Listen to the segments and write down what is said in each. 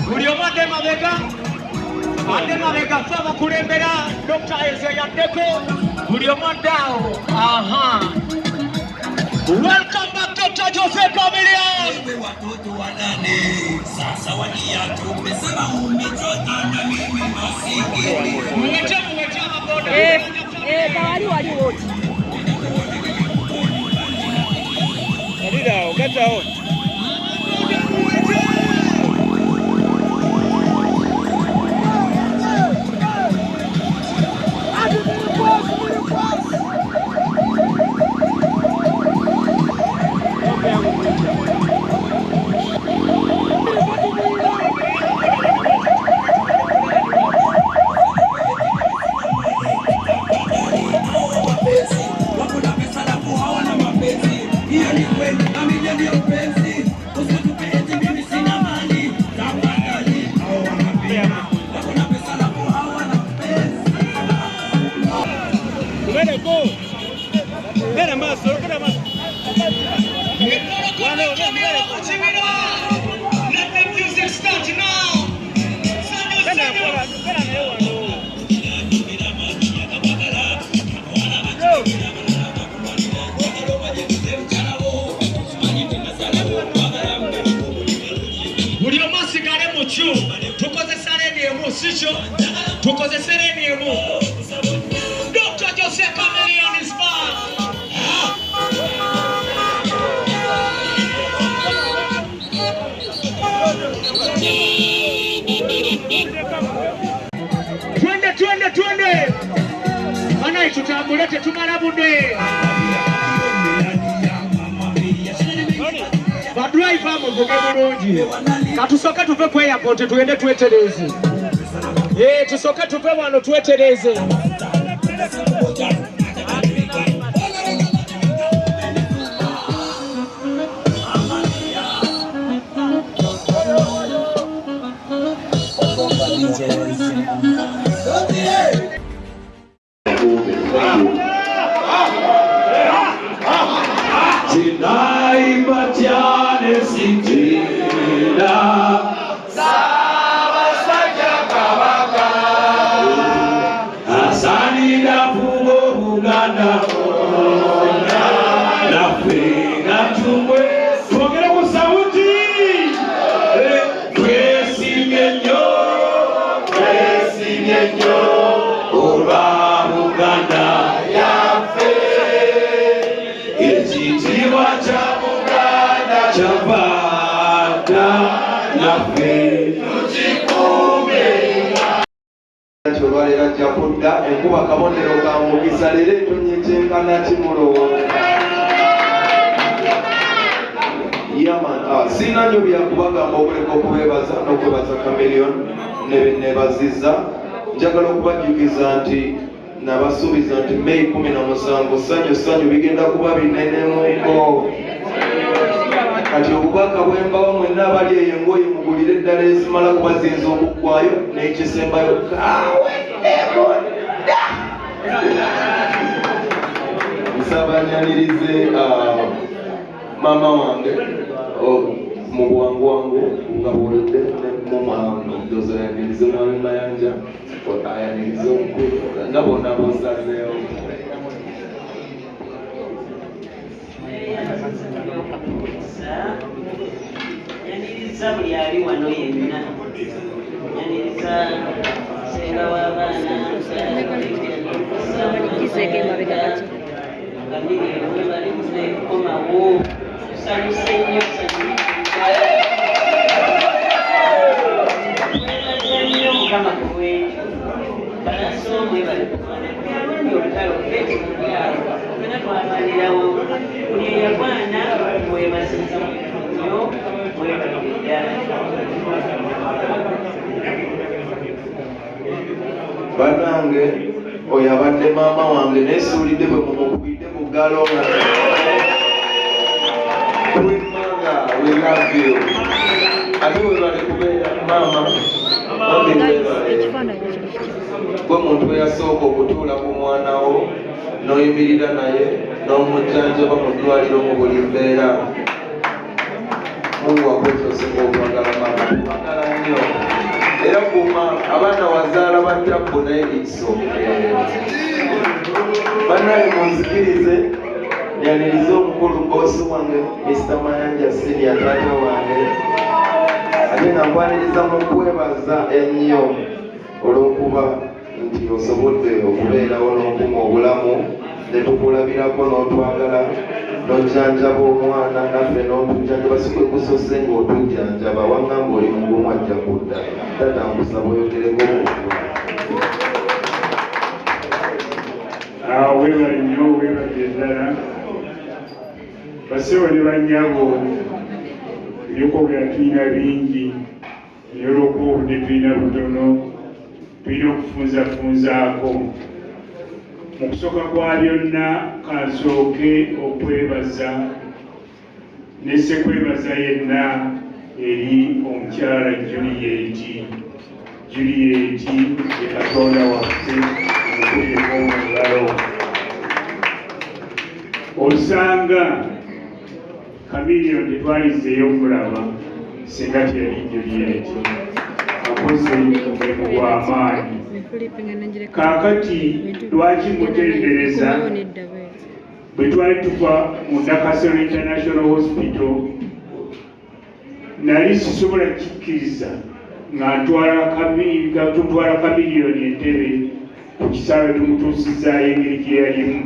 buli omu adde mabega ffe abakulembera Dr. Ezra yaddeko buli omu adde awo. Welcome back Dr. Jose Chameleon. Watoto wanane sasa waliatumesema umechota na mimi masikini. Mwecha maboda. Tawali wali wote. Adida, ukata hao. Dr. Jose Chameleon is back. Twende mana tutambulete tumalabude badriver muvuge bulungi katusoke tuve ku airport tuende twetereze. Tusoke tuve wano twetereze. Chorwalira jakudda enkuba kabonero ka mugisa lero etonyekyengana kimulowooza. Yaman sina nnyo byakubagamba okuleka okubeebaza n'okwebaza Chameleon nebaziza. Njagala okubajjukiza nti nabasuubiza nti May 17 ssanyu bigenda kuba binenemuko. Kati obubaka bwembawo mwenna abali eyo engoye mugulire eddala ezimala kubazinza okuggwayo n'ekisembayo kaweddemonda. Nsabanyalirize mama wange mu bwangu nga bwoludde mumandozo yanirize mwami Mayanja ayanirize omukulu nga bonna bosazeewo. Yaniriza buli ali wano yenna. Yaniriza senga w'abaana bali muzekomawo tusanyuse nnyo nnyo mukama kuwekyo balasoomwe balialwani olutalo feti mu byalo fena twamalirawo buli eyagwana mwebaziza nnyo mwebaliddala. Banange oyo abadde maama wange nesuulidde bwe mumukubidde mu ggalo nga Manga, we love you. Ate webale kubeera maama gwe muntu eyasooka okutuula ku mwana wo n'oyimirira naye n'omujjanjaba mu ddwaliro mu buli mbeera. Mungu akwetoosinga okwagala maama, twagala nnyo. abazaala ba Tabbo naye ekisooka bannaye munzikirize yaniriza omukulu boosi wange Mr. Mayanja Senior taata wange ate nga nkwaniriza mu kwebaza ennyo olw'okuba nti osobodde okubeerawo n'okuma obulamu ne tukulabirako n'otwagala n'ojjanjaba omwana naffe n'otujjanjaba si kwe kusose ng'otujjanjaba wangamba oli mugumu ajja kudda tata nkusaba oyogereko webale nnyo webale ddala basewo ne bannyabo ebyokwogera tulina bingi naye olw'okuba obudde tulina butono tulina okufunzafunzaako mu kusooka kwa byonna kansooke okwebaza nesekwebaza yenna eri omukyala Juliet ye Katonda waffe omukuyeko omungalo osanga Chameleone tetwalizeeyo okulaba singa teyali Juliet akoze omulimu gw'amaanyi kaakati lwaki mutendereza bwe twali tuva mu Nakasero International Hospital nali sisobola kikkiriza nga tutwala Chameleone entebe ku kisaawe tumutuusizaayo engeri gye yalimu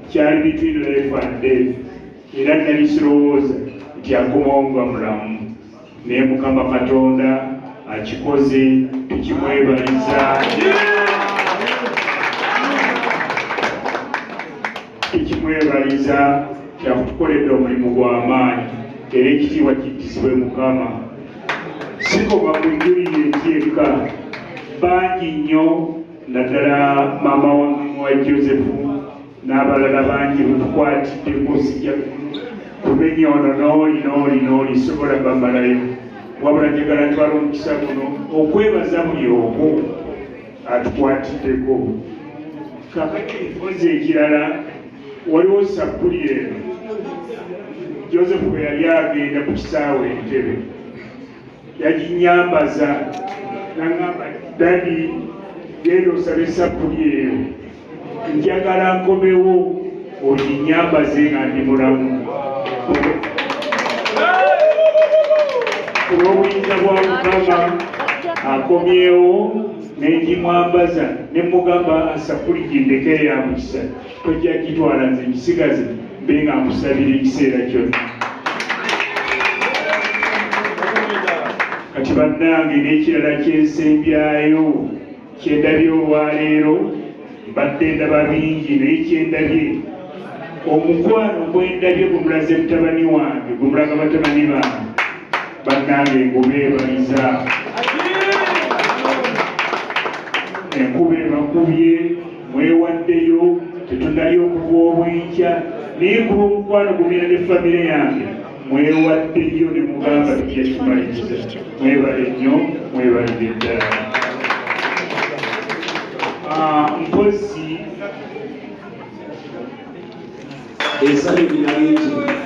kyali between life and death era nali sirowooza nti akomawo nga mulamu naye Mukama Katonda akikoze tukimwebaliza kyakutukoledde omulimu gw'amaanyi era ekitiibwa kiddizibwe Mukama sikoma mu Juliet yekka bangi nnyo naddala maama wa Joseph n'abalala bangi betukwatiddeko sijja kumenya ono n'oli sobola bamalayo wabula njagala ntwala omukisa guno okwebaza buli omu atukwatiddeko kakati ekibozi ekirala waliwo sappuli eno Joseph bwe yali agenda ku kisaawe entebe yaginyambaza nangamba dadi genda osabe sappuli eyo njagala nkomewo oginyambaze nga ndi mulamu olw'obuyinza bwa Mukama akomyewo n'egimwambaza ne mugamba sappuli gindekere ya mukisa tojja gitwala nze gisigaze mbe nga nkusabira ekiseera kyonna kati bannange n'ekirala kyensembyayo kyendabye olwaleero mbadde ndaba bingi naye kyendabye omukwano gwendabye gumulaze mutabani wange gumulaga batabani bange bannange ngubeebaliza enkuba ebakubye mwewaddeyo tetunali okuva obwenkya naye kuba omukwano gumira ne famire yange mwewaddeyo ne mugamba tujja kimaliriza mwebale nnyo mwebalire ddala mpozi esale binaliki